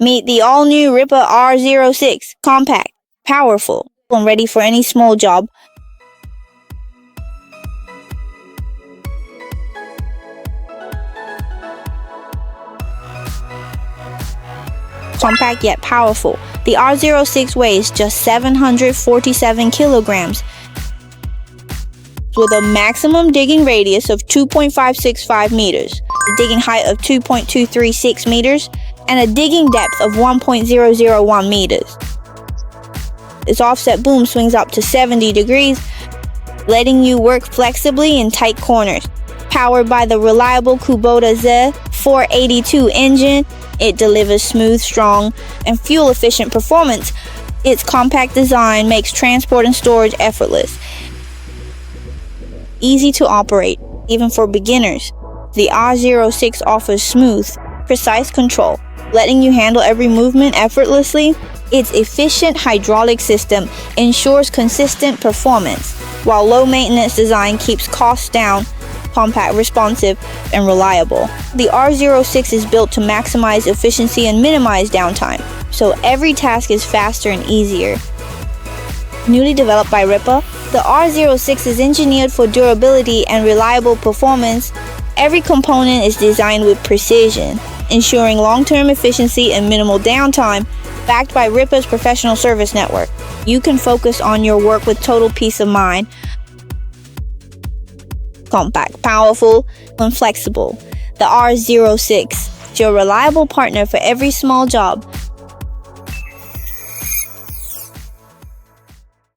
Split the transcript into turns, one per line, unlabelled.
Meet the all-new RIPPA R06, compact, powerful, and ready for any small job. Compact yet powerful, the R06 weighs just 747 kilograms with a maximum digging radius of 2.565 meters, a digging height of 2.236 meters, and a digging depth of 1.001 meters. Its offset boom swings up to 70 degrees, letting you work flexibly in tight corners. Powered by the reliable Kubota Z482 engine, it delivers smooth, strong, and fuel-efficient performance. Its compact design makes transport and storage effortless. Easy to operate, even for beginners. The R06 offers smooth, precise control, letting you handle every movement effortlessly. Its efficient hydraulic system ensures consistent performance, while low-maintenance design keeps costs down. Compact, responsive, and reliable. The R06 is built to maximize efficiency and minimize downtime, so every task is faster and easier. Newly developed by RIPPA, the R06 is engineered for durability and reliable performance. Every component is designed with precision, ensuring long-term efficiency and minimal downtime. Backed by RIPPA's professional service network, you can focus on your work with total peace of mind. Compact, powerful, and flexible. The R06 is your reliable partner for every small job.